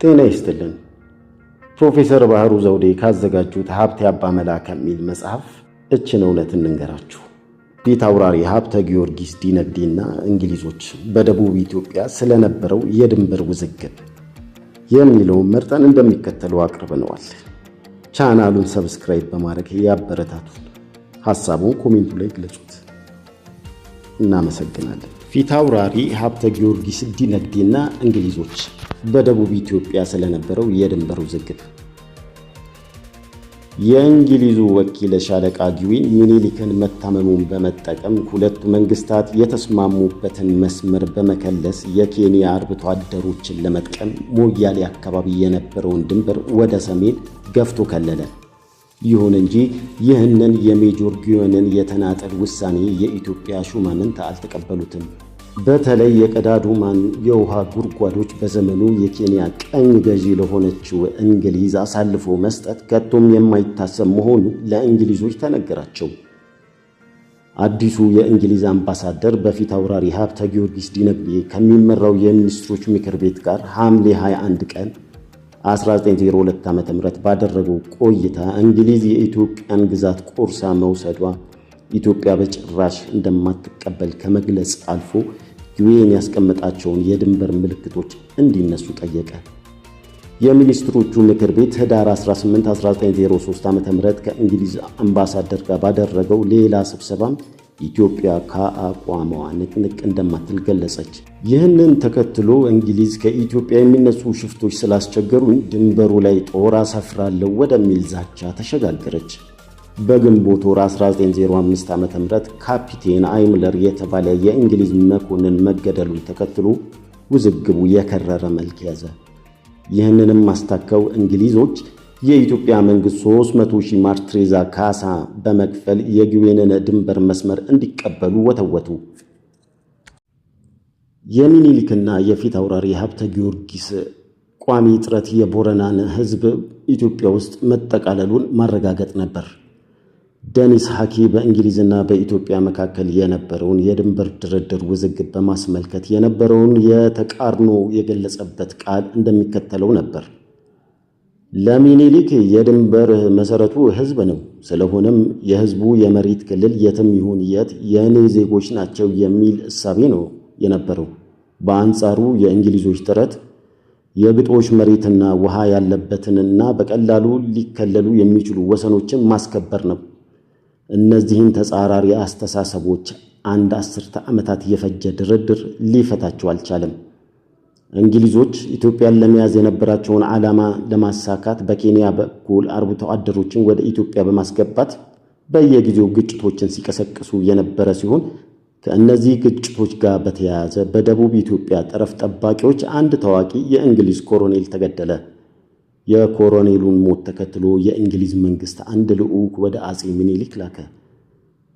ጤና ይስጥልን። ፕሮፌሰር ባህሩ ዘውዴ ካዘጋጁት ሀብቴ አባ መላክ ከሚል መጽሐፍ እችን እውነት እንንገራችሁ። ፊት አውራሪ ሀብተ ጊዮርጊስ ዲነግዴና እንግሊዞች በደቡብ ኢትዮጵያ ስለነበረው የድንበር ውዝግብ የሚለውን መርጠን እንደሚከተለው አቅርበነዋል። ቻናሉን ሰብስክራይብ በማድረግ ያበረታቱን። ሐሳቡን ኮሜንቱ ላይ ግለጹት። እናመሰግናለን። ፊት አውራሪ ሀብተ ጊዮርጊስ ዲነግዴና እንግሊዞች በደቡብ ኢትዮጵያ ስለነበረው የድንበር ውዝግብ። የእንግሊዙ ወኪል ሻለቃ ጊዊን ሚኒሊክን መታመሙን በመጠቀም ሁለቱ መንግስታት የተስማሙበትን መስመር በመከለስ የኬንያ አርብቶ አደሮችን ለመጥቀም ሞያሌ አካባቢ የነበረውን ድንበር ወደ ሰሜን ገፍቶ ከለለ። ይሁን እንጂ ይህንን የሜጆር ጊዮንን የተናጠል ውሳኔ የኢትዮጵያ ሹማምንት አልተቀበሉትም። በተለይ የቀዳዱማን የውሃ ጉድጓዶች በዘመኑ የኬንያ ቀኝ ገዢ ለሆነችው እንግሊዝ አሳልፎ መስጠት ከቶም የማይታሰብ መሆኑ ለእንግሊዞች ተነገራቸው። አዲሱ የእንግሊዝ አምባሳደር በፊት አውራሪ ሀብተ ጊዮርጊስ ዲነግዴ ከሚመራው የሚኒስትሮች ምክር ቤት ጋር ሐምሌ 21 ቀን 1902 ዓ.ም ባደረገው ቆይታ እንግሊዝ የኢትዮጵያን ግዛት ቆርሳ መውሰዷ ኢትዮጵያ በጭራሽ እንደማትቀበል ከመግለጽ አልፎ ጊዌን ያስቀመጣቸውን የድንበር ምልክቶች እንዲነሱ ጠየቀ። የሚኒስትሮቹ ምክር ቤት ህዳር 18 1903 ዓ.ም ከእንግሊዝ አምባሳደር ጋር ባደረገው ሌላ ስብሰባም ኢትዮጵያ ከአቋሟ ንቅንቅ እንደማትል ገለጸች። ይህንን ተከትሎ እንግሊዝ ከኢትዮጵያ የሚነሱ ሽፍቶች ስላስቸገሩኝ ድንበሩ ላይ ጦር አሰፍራለሁ ወደሚል ዛቻ ተሸጋገረች። በግንቦት ወር 1905 ዓ.ም ካፒቴን አይምለር የተባለ የእንግሊዝ መኮንን መገደሉን ተከትሎ ውዝግቡ የከረረ መልክ ያዘ። ይህንንም ማስታከው እንግሊዞች የኢትዮጵያ መንግስት 300,000 ማርትሬዛ ካሳ በመክፈል የጊዌንን ድንበር መስመር እንዲቀበሉ ወተወቱ። የሚኒሊክና የፊት አውራሪ ሀብተ ጊዮርጊስ ቋሚ ጥረት የቦረናን ህዝብ ኢትዮጵያ ውስጥ መጠቃለሉን ማረጋገጥ ነበር። ደኒስ ሃኪ በእንግሊዝና በኢትዮጵያ መካከል የነበረውን የድንበር ድርድር ውዝግብ በማስመልከት የነበረውን የተቃርኖ የገለጸበት ቃል እንደሚከተለው ነበር። ለሚኒሊክ የድንበር መሰረቱ ህዝብ ነው። ስለሆነም የህዝቡ የመሬት ክልል የትም ይሁን የት የኔ ዜጎች ናቸው የሚል እሳቤ ነው የነበረው። በአንጻሩ የእንግሊዞች ጥረት የግጦሽ መሬትና ውሃ ያለበትንና በቀላሉ ሊከለሉ የሚችሉ ወሰኖችን ማስከበር ነው። እነዚህን ተጻራሪ አስተሳሰቦች አንድ 10 ዓመታት የፈጀ ድርድር ሊፈታቸው አልቻለም። እንግሊዞች ኢትዮጵያን ለመያዝ የነበራቸውን ዓላማ ለማሳካት በኬንያ በኩል አርብቶ አደሮችን ወደ ኢትዮጵያ በማስገባት በየጊዜው ግጭቶችን ሲቀሰቅሱ የነበረ ሲሆን ከእነዚህ ግጭቶች ጋር በተያያዘ በደቡብ ኢትዮጵያ ጠረፍ ጠባቂዎች አንድ ታዋቂ የእንግሊዝ ኮሎኔል ተገደለ። የኮሎኔሉን ሞት ተከትሎ የእንግሊዝ መንግስት አንድ ልዑክ ወደ አጼ ሚኒሊክ ላከ።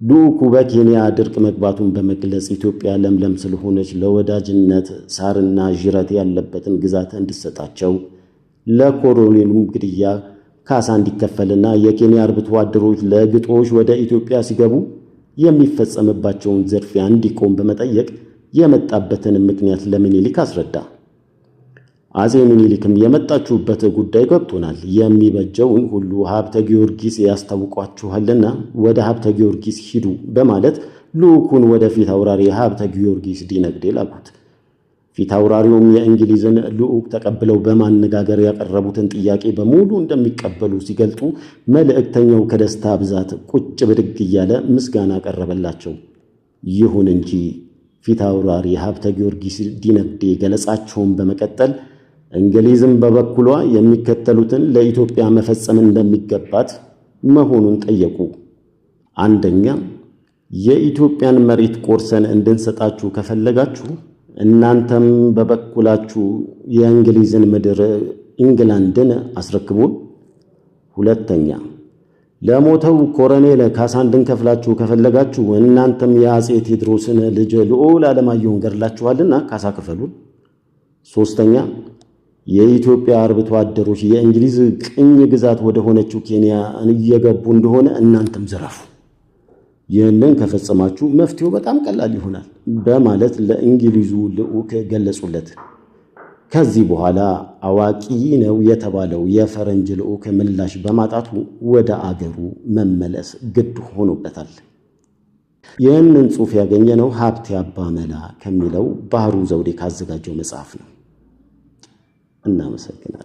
ልዑኩ በኬንያ ድርቅ መግባቱን በመግለጽ ኢትዮጵያ ለምለም ስለሆነች ለወዳጅነት ሳርና ዥረት ያለበትን ግዛት እንድሰጣቸው፣ ለኮሎኔሉም ግድያ ካሳ እንዲከፈልና የኬንያ አርብቶ አደሮች ለግጦሽ ወደ ኢትዮጵያ ሲገቡ የሚፈጸምባቸውን ዝርፊያ እንዲቆም በመጠየቅ የመጣበትን ምክንያት ለሚኒሊክ አስረዳ። አጼ ሚኒሊክም የመጣችሁበት ጉዳይ ገብቶናል፣ የሚበጀውን ሁሉ ሀብተ ጊዮርጊስ ያስታውቋችኋልና ወደ ሀብተ ጊዮርጊስ ሂዱ በማለት ልዑኩን ወደ ፊት አውራሪ ሀብተ ጊዮርጊስ ዲነግዴ ላኩት። ፊት አውራሪውም የእንግሊዝን ልዑክ ተቀብለው በማነጋገር ያቀረቡትን ጥያቄ በሙሉ እንደሚቀበሉ ሲገልጡ መልእክተኛው ከደስታ ብዛት ቁጭ ብድግ እያለ ምስጋና ቀረበላቸው። ይሁን እንጂ ፊት አውራሪ ሀብተ ጊዮርጊስ ዲነግዴ ገለጻቸውን በመቀጠል እንግሊዝም በበኩሏ የሚከተሉትን ለኢትዮጵያ መፈጸም እንደሚገባት መሆኑን ጠየቁ። አንደኛ፣ የኢትዮጵያን መሬት ቆርሰን እንድንሰጣችሁ ከፈለጋችሁ እናንተም በበኩላችሁ የእንግሊዝን ምድር ኢንግላንድን አስረክቡን። ሁለተኛ፣ ለሞተው ኮሎኔል ካሳ እንድንከፍላችሁ ከፈለጋችሁ እናንተም የአጼ ቴዎድሮስን ልጅ ልዑል ዓለማየሁን ገድላችኋልና ካሳ ክፈሉን። ሶስተኛ፣ የኢትዮጵያ አርብቶ አደሮች የእንግሊዝ ቅኝ ግዛት ወደ ሆነችው ኬንያ እየገቡ እንደሆነ እናንተም ዘረፉ። ይህንን ከፈጸማችሁ መፍትሄው በጣም ቀላል ይሆናል በማለት ለእንግሊዙ ልዑክ ገለጹለት። ከዚህ በኋላ አዋቂ ነው የተባለው የፈረንጅ ልዑክ ምላሽ በማጣቱ ወደ አገሩ መመለስ ግድ ሆኖበታል። ይህንን ጽሑፍ ያገኘነው ሀብቴ አባመላ ከሚለው ባህሩ ዘውዴ ካዘጋጀው መጽሐፍ ነው። እናመሰግናለን።